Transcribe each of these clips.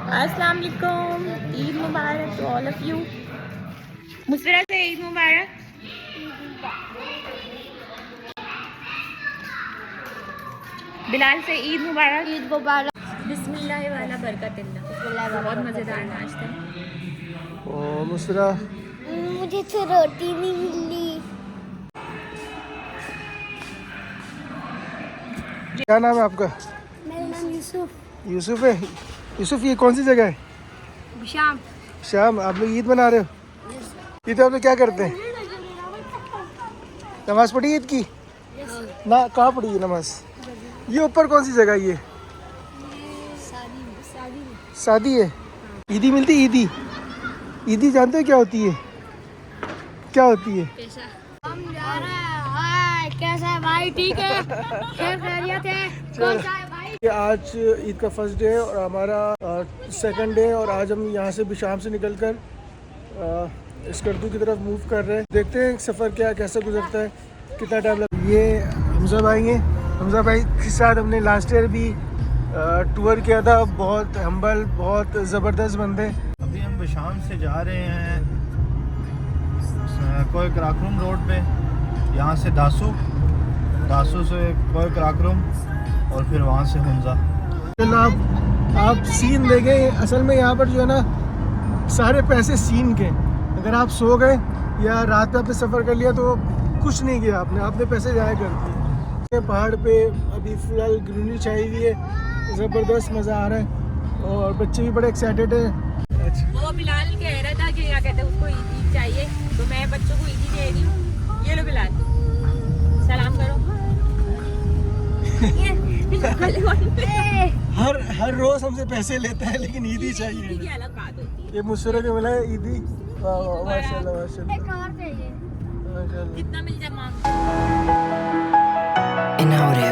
अस्सलाम वालेकुम, ईद मुबारक to all of you. Musfira से ईद मुबारक। बिलाल से ईद मुबारक। ईद मुबारक। बिस्मिल्लाह वाला बरकतिल्लाह। बहुत मज़ेदार नाश्ता है। ओ मुस्फिरा, मुझे तो रोटी नहीं मिली। क्या नाम है आपका? मेरा नाम यूसुफ। यूसुफ है। यूसुफ, ये कौन सी जगह है? शाम। शाम। आप लोग ईद मना रहे हो? ईद में आप लोग क्या करते हैं? नमाज पढ़ी ईद की? ना, कहाँ पढ़ी है नमाज? ये ऊपर कौन सी जगह है ये? शादी है। ईदी मिलती? ईदी ईदी जानते हो क्या होती है? क्या होती है? हम जा रहे हैं। कैसा है भाई? ठीक है? खैरियत है? कौन सा है भाई? ये आज ईद का फर्स्ट डे है और हमारा सेकंड डे है और आज हम यहाँ से भी शाम से निकल कर स्कर्दू की तरफ मूव कर रहे हैं। देखते हैं सफ़र क्या कैसे गुजरता है, कितना टाइम लगता है। ये हमजा भाई हैं। हमजा भाई के साथ हमने लास्ट ईयर भी टूर किया था। बहुत हम्बल, बहुत ज़बरदस्त बंदे। अभी हम शाम से जा रहे हैं कोई कराकरम रोड पे, यहाँ से दासू से कोई कराकरम और फिर वहाँ से हुंजा। आप सीन देखें, असल में यहाँ पर जो है ना सारे पैसे सीन के। अगर आप सो गए या रात में आपने सफ़र कर लिया तो कुछ नहीं किया आपने पैसे जाया कर दिए। पहाड़ पे अभी फ़िलहाल ग्रीनरी छाई हुई है, ज़बरदस्त मज़ा आ रहा है और बच्चे भी बड़े एक्साइटेड हैं। अच्छा, वो बिलाल कह रहा था कि क्या कहते हैं उसको ईदी चाहिए, तो मैं बच्चों को ईदी दे रही हूँ। ये लो बिलाल, सलाम करो। हर रोज़ हमसे पैसे लेता है लेकिन ईदी चाहिए। ईदी की अलग बात होती है। ये मुस्फिरा को मिला है ईदी। वाह वाह, माशाल्लाह माशाल्लाह एक और चाहिए। माशाल्लाह। कितना मिल जाए मांग। In audio.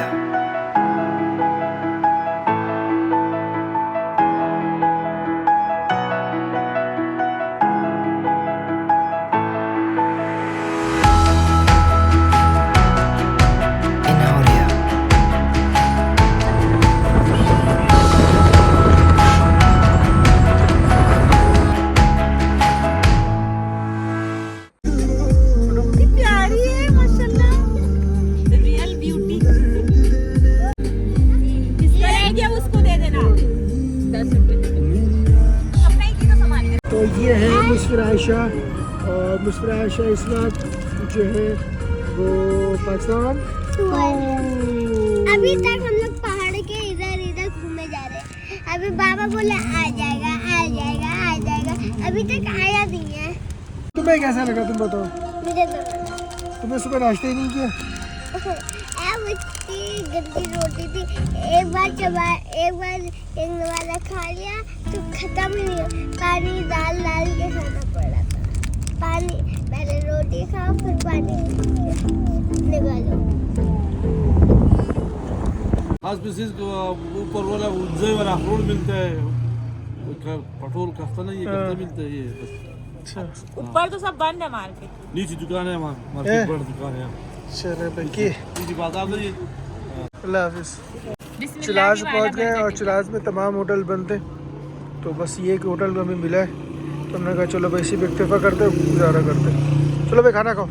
In audio. प्यारी है माशाल्लाह, रियल ब्यूटी। किसका रहेगी उसको दे देना 10 रुपए। अपना ही की तो संभाल के। तो ये है मुस्फिरा आयशा और मुस्फिरा आयशा इस वक्त जो है वो पाकिस्तान। अभी तक हम लोग पहाड़ के इधर इधर घूमे जा रहे हैं। अभी बाबा बोले आ जाएगा आ जाएगा आ जाएगा, अभी तक आया नहीं है। तुम्हें कैसा लगा, तुम बताओ? मुझे तो तुम्हें सुबह नाश्ता ही नहीं किया? इतनी गंदी रोटी थी। एक बार एक वाला खा लिया तो खत्म ही नहीं हुआ। पानी डाल के खाना पड़ा था। पानी पहले रोटी खाओ फिर पानी निकालो। ऊपर वाला उज्जै वाला अखरोट मिलता है, कठोर कफ्ता नहीं, ये कफ्ता मिलता है ये बस। अच्छा, ऊपर तो सब बंद है मार्केट। नीचे दुकान है, मार्केट बड़ी दुकान है। चलो भाई, नीचे बाजार नहीं है। अल्लाह हाफिज़। बिस्मिल्लाह चिलाज वाला पहुंच गए और बरकत। चिलाज में तमाम होटल बंद थे, तो बस ये एक होटल हमें मिला है। तो हमने कहा चलो भाई इसी पे इत्तेफाक करते गुजारा करते। चलो भाई खाना खाओ।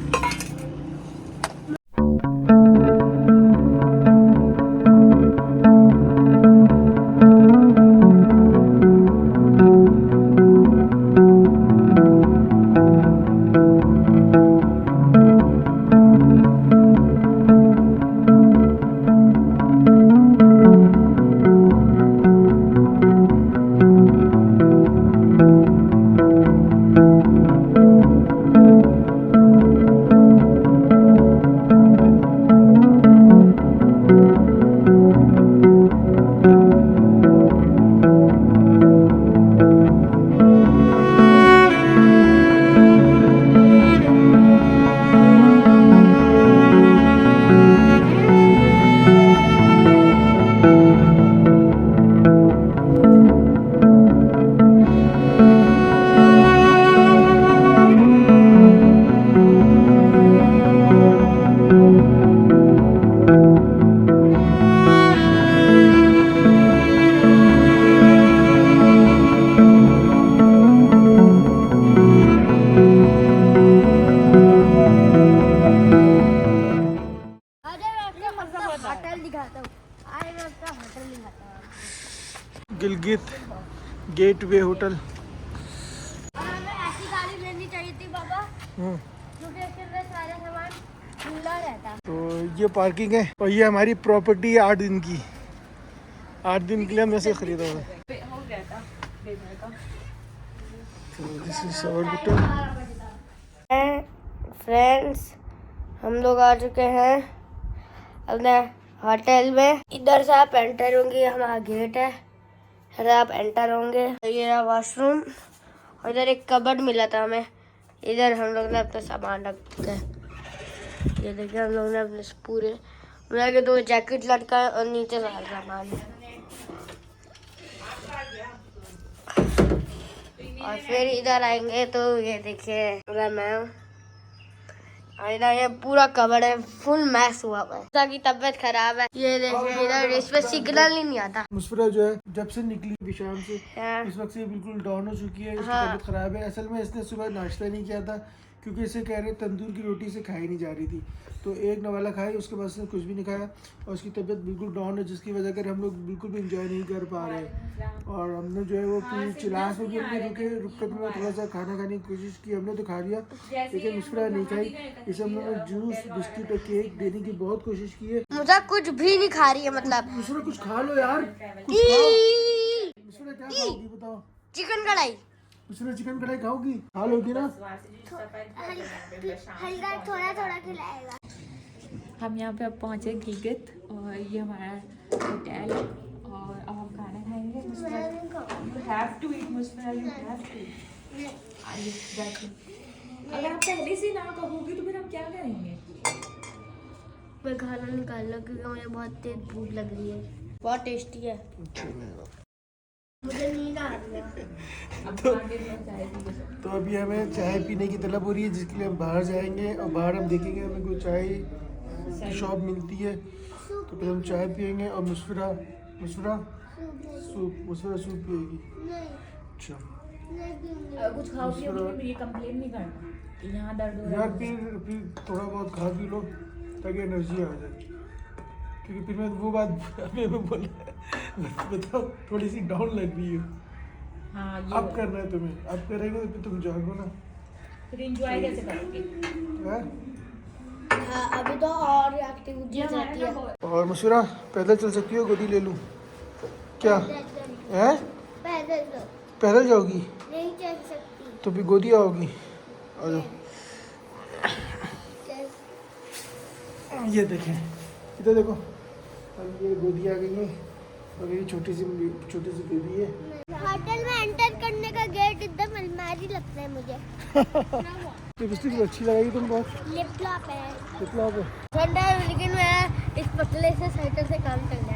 Gateway hotel. हमें ऐसी गाड़ी लेनी चाहिए थी बाबा, क्योंकि इसके अंदर सारा सामान खुला रहता। तो ये पार्किंग है और ये हमारी प्रॉपर्टी है 8 दिन की। 8 दिन के लिए हमने इसे खरीदा हुआ है। हो गया था बेचने का। तो this is our hotel. Friends, हम लोग आ चुके हैं अपने होटल में। इधर से आप एंटर होंगे, हमारा गेट है, इधर आप एंटर होंगे। ये रहा वॉशरूम और इधर एक कबर्ड मिला था हमें। इधर हम लोग ने अपना सामान रखते हैं। ये देखिए हम लोग ने अपने पूरे मेरा के 2 जैकेट लटका है और नीचे सारा सामान है। और फिर इधर आएंगे तो ये देखिए मैं ये पूरा कवर है, फुल मैस हुआ है। उसकी तबीयत खराब है। ये देखिए इधर इस पे सिग्नल ही नहीं आता। मुस्फिरा जो है जब से निकली शाम से हाँ। इस वक्त से बिल्कुल डाउन हो चुकी है। इसकी हाँ। तबीयत खराब है। असल में इसने सुबह नाश्ता नहीं किया था क्योंकि इसे कह रहे तंदूर की रोटी से खाई नहीं जा रही थी। तो एक नवाला खाई, उसके बाद इसने कुछ भी नहीं खाया और उसकी तबीयत बिल्कुल डाउन है, जिसकी वजह कर हम लोग बिल्कुल भी इंजॉय नहीं कर पा रहे। और हमने जो है वो पूरी चिलास में भी हमने रुक में थोड़ा सा खाना खाने की कोशिश की। हमने तो खा लिया लेकिन मुस्फिरा नहीं खाई। इसे हम लोगों ने जूस, बिस्किट और केक देने की बहुत कोशिश की है। मुझे कुछ भी नहीं खा रही है, मतलब मुस्फिरा कुछ खा लो यार, कुछ खाओ। मुस्फिरा क्या खाओगी बताओ? चिकन कढ़ाई। मुस्फिरा चिकन कढ़ाई खाओगी? खा लोगी ना? हल्का थोड़ा थोड़ा खिलाएगा। हम यहाँ पे अब पहुँचे गिलगित और ये हमारा होटल है और अब हम खाना खाएंगे। You have to eat, Musfira, you have to. आइए बैठिए। अगर आप पहले से ना कहोगे तो फिर हम क्या करेंगे? मैं खाना निकाल लो क्योंकि मुझे बहुत तेज भूख लग रही है। बहुत टेस्टी है। मुझे नींद आ रही है। तो अभी हमें चाय पीने की तलब हो रही है, जिसके लिए हम बाहर जाएंगे और बाहर हम देखेंगे हमें कोई चाय की शॉप मिलती है तो फिर हम चाय पियेंगे। और मुस्फिरा सूप पिएगी। अच्छा कुछ खाओगे अभी ये कंप्लेन नहीं करना कि यहाँ दर्द हो रहा यार, है। फिर थोड़ा बहुत खा पी लो ताकि एनर्जी आ जाए, क्योंकि फिर मैं वो बात अभी मैं बोला बताओ थोड़ी सी डाउन लग रही है। हाँ ये अब करना है तुम्हें, अब करेंगे तो फिर तुम जागो ना। फिर एंजॉय कैसे करोगे? हैं? अभी तो और एक्टिविटी रहती है। और मुस्फिरा पैदल चल सकती हो? गोदी ले लूं क्या? हैं? पैदल जाओगी नहीं चल सकती तो फिर गोदी आओगी? आ जाओ। ये देखें, इधर देखो, अब ये गोदी आ गई है और मेरी छोटी सी बेबी है। होटल में एंटर करने का गेट एकदम अलमारी लगता है मुझे। लिपस्टिक अच्छी लगाई तुम बहुत। लिप लॉक है। कितना ठंडा है लेकिन मैं इस पतले से स्वेटर से काम चल रहा है।